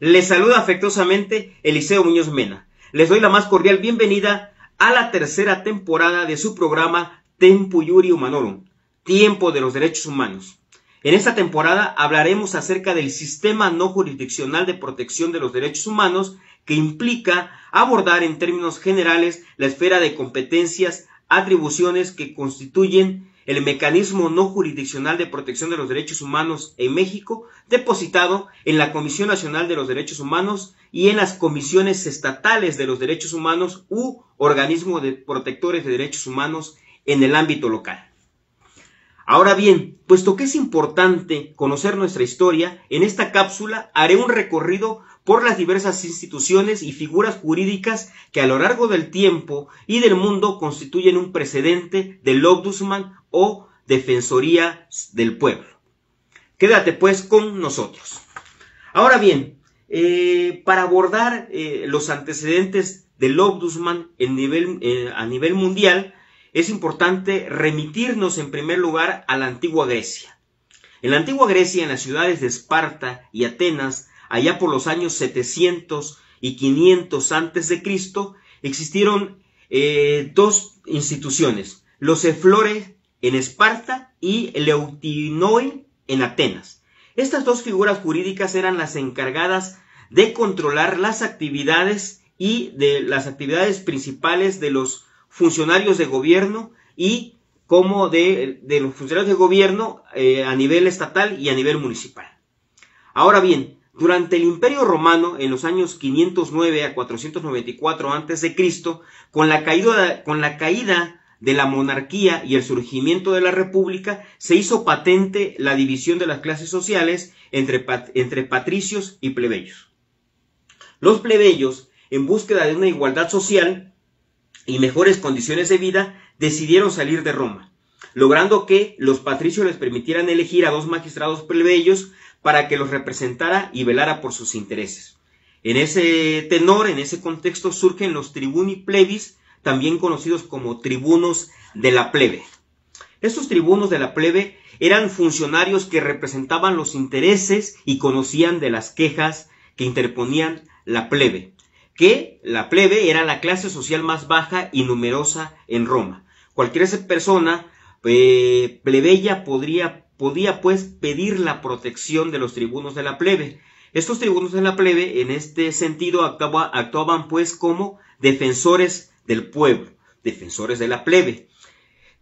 Les saluda afectuosamente Eliseo Muñoz Mena. Les doy la más cordial bienvenida a la tercera temporada de su programa Tempus Iuris Humanorum, Tiempo de los Derechos Humanos. En esta temporada hablaremos acerca del sistema no jurisdiccional de protección de los derechos humanos, que implica abordar en términos generales la esfera de competencias, atribuciones que constituyen el mecanismo no jurisdiccional de protección de los derechos humanos en México, depositado en la Comisión Nacional de los Derechos Humanos y en las comisiones estatales de los derechos humanos u organismos de protectores de derechos humanos en el ámbito local. Ahora bien, puesto que es importante conocer nuestra historia, en esta cápsula haré un recorrido por las diversas instituciones y figuras jurídicas que a lo largo del tiempo y del mundo constituyen un precedente del Ombudsman o Defensoría del Pueblo. Quédate pues con nosotros. Ahora bien, para abordar los antecedentes del Ombudsman a nivel mundial, es importante remitirnos en primer lugar a la antigua Grecia. En la antigua Grecia, en las ciudades de Esparta y Atenas, allá por los años 700 y 500 a.C., existieron dos instituciones, los Eflores en Esparta y el Eutinoi en Atenas. Estas dos figuras jurídicas eran las encargadas de controlar las actividades y de las actividades principales de los funcionarios de gobierno y como de los funcionarios de gobierno a nivel estatal y a nivel municipal. Ahora bien, durante el Imperio Romano, en los años 509 a 494 a.C., con la caída de la monarquía y el surgimiento de la república, se hizo patente la división de las clases sociales entre patricios y plebeyos. Los plebeyos, en búsqueda de una igualdad social y mejores condiciones de vida, decidieron salir de Roma, logrando que los patricios les permitieran elegir a dos magistrados plebeyos para que los representara y velara por sus intereses. En ese tenor, en ese contexto, surgen los tribuni plebis, también conocidos como tribunos de la plebe. Estos tribunos de la plebe eran funcionarios que representaban los intereses y conocían de las quejas que interponían la plebe, que la plebe era la clase social más baja y numerosa en Roma. Cualquier persona plebeya podía pues pedir la protección de los tribunos de la plebe. Estos tribunos de la plebe en este sentido actuaban pues como defensores del pueblo, defensores de la plebe.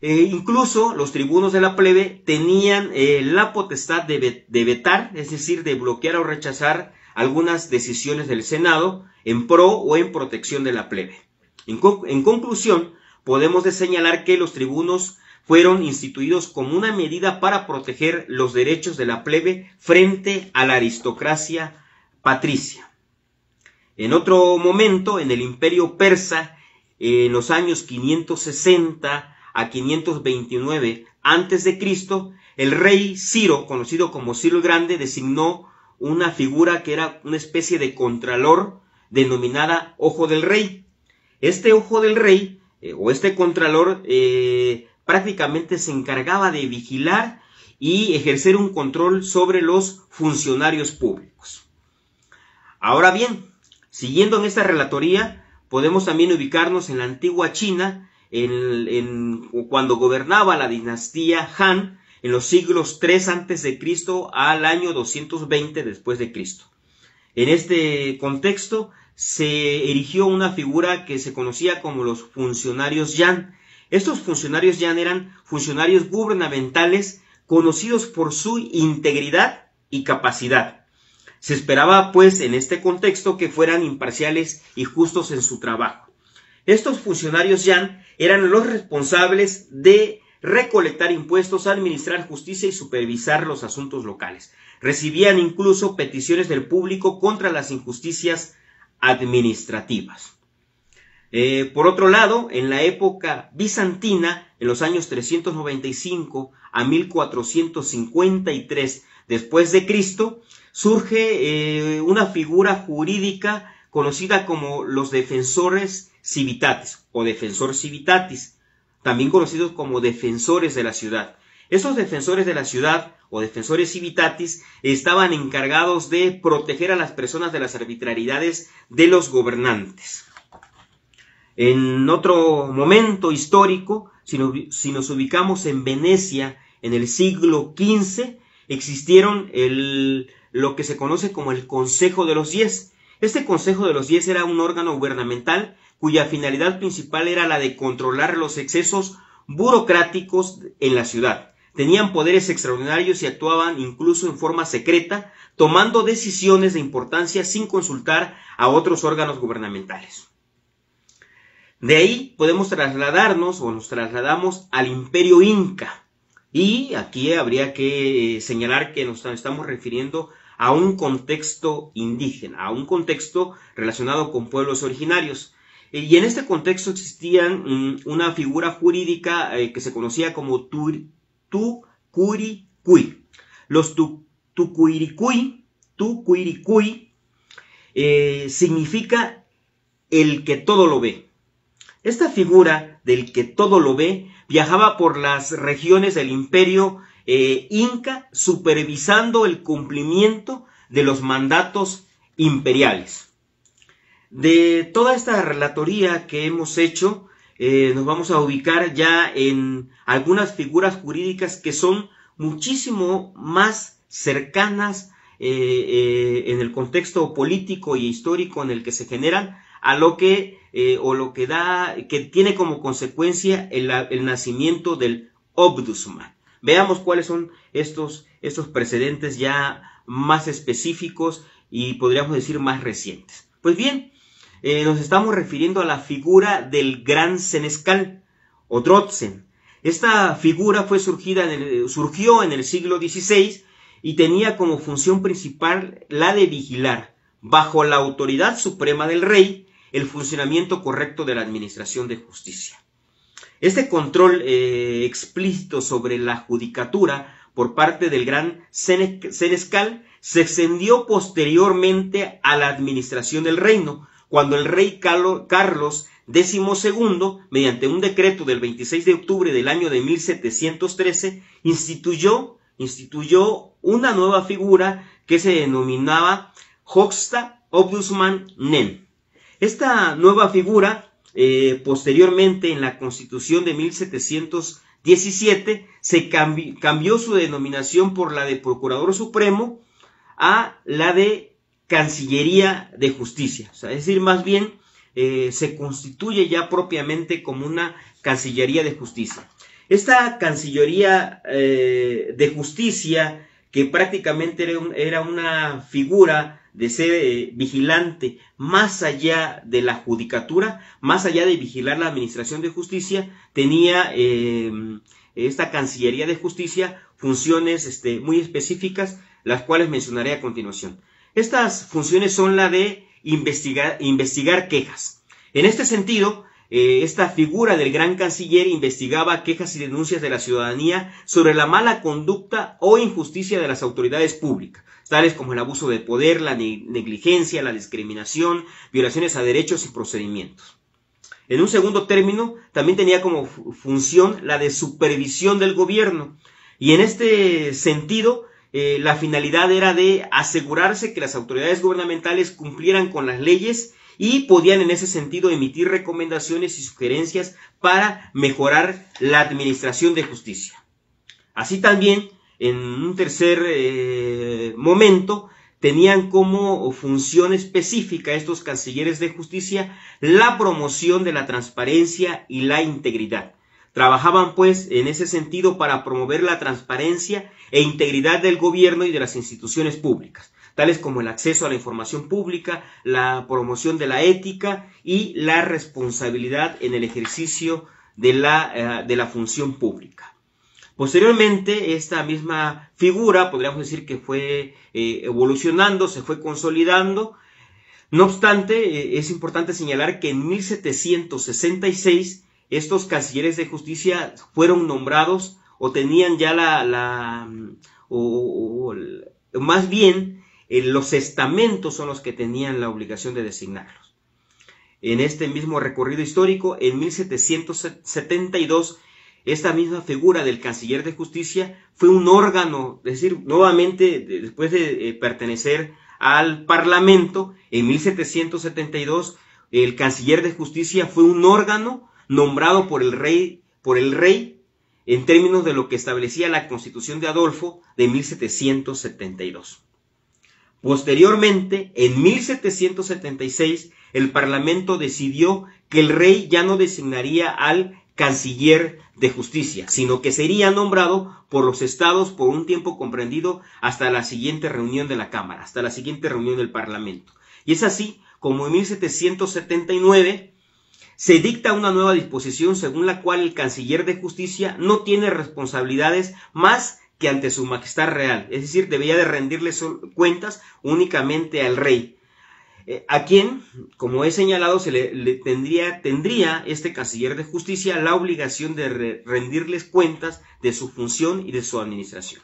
Incluso los tribunos de la plebe tenían la potestad de vetar, es decir, de bloquear o rechazar algunas decisiones del Senado en pro o en protección de la plebe. En conclusión, podemos señalar que los tribunos fueron instituidos como una medida para proteger los derechos de la plebe frente a la aristocracia patricia. En otro momento, en el Imperio Persa, en los años 560 a 529 a.C., el rey Ciro, conocido como Ciro el Grande, designó una figura que era una especie de contralor denominada Ojo del Rey. Este Ojo del Rey, o este contralor, prácticamente se encargaba de vigilar y ejercer un control sobre los funcionarios públicos. Ahora bien, siguiendo en esta relatoría, podemos también ubicarnos en la antigua China, cuando gobernaba la dinastía Han, en los siglos 3 a.C. al año 220 después de Cristo. En este contexto se erigió una figura que se conocía como los funcionarios Yan. Estos funcionarios Yan eran funcionarios gubernamentales conocidos por su integridad y capacidad. Se esperaba pues en este contexto que fueran imparciales y justos en su trabajo. Estos funcionarios Yan eran los responsables de recolectar impuestos, administrar justicia y supervisar los asuntos locales. Recibían incluso peticiones del público contra las injusticias administrativas. Por otro lado, en la época bizantina, en los años 395 a 1453 después de Cristo, surge una figura jurídica conocida como los defensores civitatis o defensor civitatis, también conocidos como defensores de la ciudad. Estos defensores de la ciudad, o defensores civitatis, estaban encargados de proteger a las personas de las arbitrariedades de los gobernantes. En otro momento histórico, si nos ubicamos en Venecia, en el siglo XV, existieron lo que se conoce como el Consejo de los 10. Este Consejo de los 10 era un órgano gubernamental cuya finalidad principal era la de controlar los excesos burocráticos en la ciudad. Tenían poderes extraordinarios y actuaban incluso en forma secreta, tomando decisiones de importancia sin consultar a otros órganos gubernamentales. De ahí podemos trasladarnos, o nos trasladamos, al Imperio Inca. Y aquí habría que señalar que nos estamos refiriendo a un contexto indígena, a un contexto relacionado con pueblos originarios. Y en este contexto existían una figura jurídica que se conocía como tucuiricuy. Los tucuiricuy significa el que todo lo ve. Esta figura del que todo lo ve viajaba por las regiones del imperio inca supervisando el cumplimiento de los mandatos imperiales. De toda esta relatoría que hemos hecho, nos vamos a ubicar ya en algunas figuras jurídicas que son muchísimo más cercanas en el contexto político y histórico en el que se generan a lo que tiene como consecuencia el nacimiento del Ombudsman. Veamos cuáles son estos precedentes ya más específicos y podríamos decir más recientes. Pues bien, nos estamos refiriendo a la figura del Gran Senescal o Drotzen. Esta figura surgió en el siglo XVI y tenía como función principal la de vigilar, bajo la autoridad suprema del rey, el funcionamiento correcto de la administración de justicia. Este control explícito sobre la judicatura por parte del Gran Senescal se extendió posteriormente a la administración del reino, cuando el rey Carlos XII, mediante un decreto del 26 de octubre del año de 1713, instituyó una nueva figura que se denominaba Hoxha Ombudsman Nen. Esta nueva figura, posteriormente en la Constitución de 1717, se cambió su denominación por la de Procurador Supremo a la de Cancillería de Justicia. O sea, es decir, más bien se constituye ya propiamente como una Cancillería de Justicia. Esta Cancillería de Justicia, que prácticamente era una figura de ser vigilante más allá de la judicatura, más allá de vigilar la administración de justicia, tenía esta Cancillería de Justicia funciones muy específicas, las cuales mencionaré a continuación. Estas funciones son la de investigar quejas. En este sentido, esta figura del gran canciller investigaba quejas y denuncias de la ciudadanía sobre la mala conducta o injusticia de las autoridades públicas, tales como el abuso de poder, la negligencia, la discriminación, violaciones a derechos y procedimientos. En un segundo término, también tenía como función la de supervisión del gobierno, y en este sentido, la finalidad era de asegurarse que las autoridades gubernamentales cumplieran con las leyes y podían en ese sentido emitir recomendaciones y sugerencias para mejorar la administración de justicia. Así también, en un tercer momento, tenían como función específica estos cancilleres de justicia la promoción de la transparencia y la integridad. Trabajaban pues en ese sentido para promover la transparencia e integridad del gobierno y de las instituciones públicas, tales como el acceso a la información pública, la promoción de la ética y la responsabilidad en el ejercicio de la función pública. Posteriormente, esta misma figura, podríamos decir que fue evolucionando, se fue consolidando. No obstante, es importante señalar que en 1766 estos cancilleres de justicia fueron nombrados o tenían ya más bien los estamentos son los que tenían la obligación de designarlos. En este mismo recorrido histórico, en 1772, esta misma figura del canciller de justicia fue un órgano, es decir, nuevamente después de pertenecer al Parlamento, en 1772, el canciller de justicia fue un órgano nombrado por el rey en términos de lo que establecía la Constitución de Adolfo de 1772. Posteriormente, en 1776, el Parlamento decidió que el rey ya no designaría al canciller de justicia, sino que sería nombrado por los estados por un tiempo comprendido hasta la siguiente reunión de la Cámara, hasta la siguiente reunión del Parlamento. Y es así como en 1779 se dicta una nueva disposición según la cual el canciller de justicia no tiene responsabilidades más que ante su majestad real, es decir, debería de rendirle cuentas únicamente al rey, a quien, como he señalado, tendría este canciller de justicia la obligación de rendirles cuentas de su función y de su administración.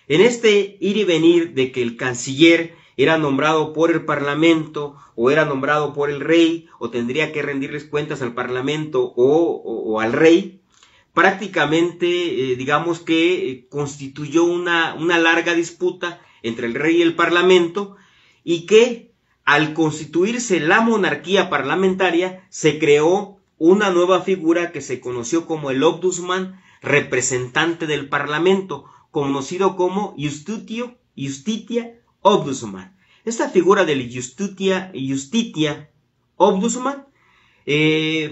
En este ir y venir de que el canciller era nombrado por el Parlamento o era nombrado por el rey o tendría que rendirles cuentas al Parlamento o al rey, prácticamente digamos que constituyó una larga disputa entre el rey y el Parlamento, y que al constituirse la monarquía parlamentaria se creó una nueva figura que se conoció como el Ombudsman, representante del Parlamento, conocido como Justitia Ombudsman. Esta figura del Justitia Ombudsman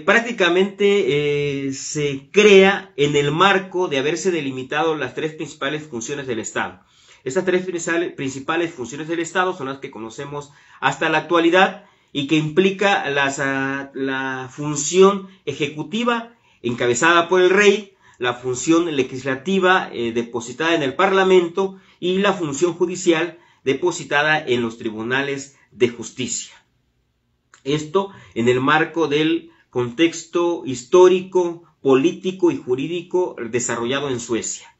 prácticamente se crea en el marco de haberse delimitado las tres principales funciones del Estado. Estas tres principales funciones del Estado son las que conocemos hasta la actualidad y que implica la función ejecutiva encabezada por el rey, la función legislativa depositada en el Parlamento y la función judicial depositada en los tribunales de justicia. Esto en el marco del contexto histórico, político y jurídico desarrollado en Suecia.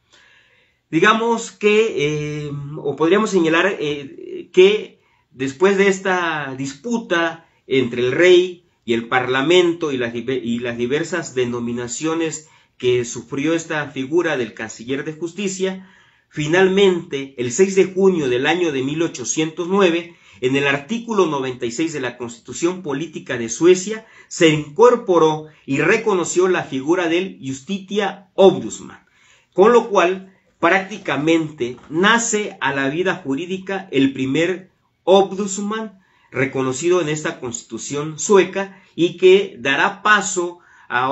Digamos que, o podríamos señalar que después de esta disputa entre el rey y el Parlamento y las diversas denominaciones que sufrió esta figura del canciller de justicia, finalmente, el 6 de junio del año de 1809, en el artículo 96 de la Constitución Política de Suecia, se incorporó y reconoció la figura del Justitia Ombudsman, con lo cual prácticamente nace a la vida jurídica el primer Ombudsman reconocido en esta Constitución sueca, y que dará paso a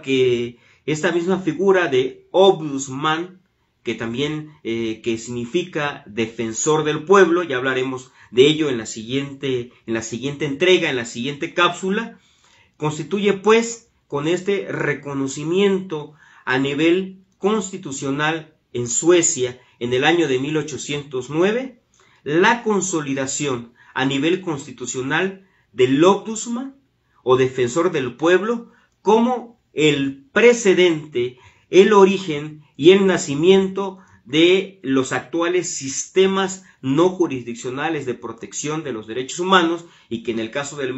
que esta misma figura de Ombudsman, que también que significa defensor del pueblo, ya hablaremos de ello en la siguiente entrega, en la siguiente cápsula, constituye pues con este reconocimiento a nivel constitucional en Suecia en el año de 1809, la consolidación a nivel constitucional del Ombudsman o defensor del pueblo como el precedente, el origen y el nacimiento de los actuales sistemas no jurisdiccionales de protección de los derechos humanos, y que en el caso de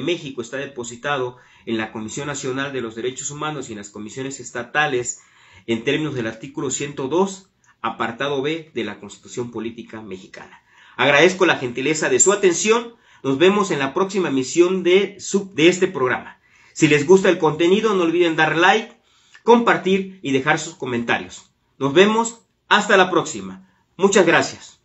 México está depositado en la Comisión Nacional de los Derechos Humanos y en las comisiones estatales en términos del artículo 102, apartado B de la Constitución Política Mexicana. Agradezco la gentileza de su atención. Nos vemos en la próxima emisión de este programa. Si les gusta el contenido, no olviden dar like, compartir y dejar sus comentarios. Nos vemos hasta la próxima. Muchas gracias.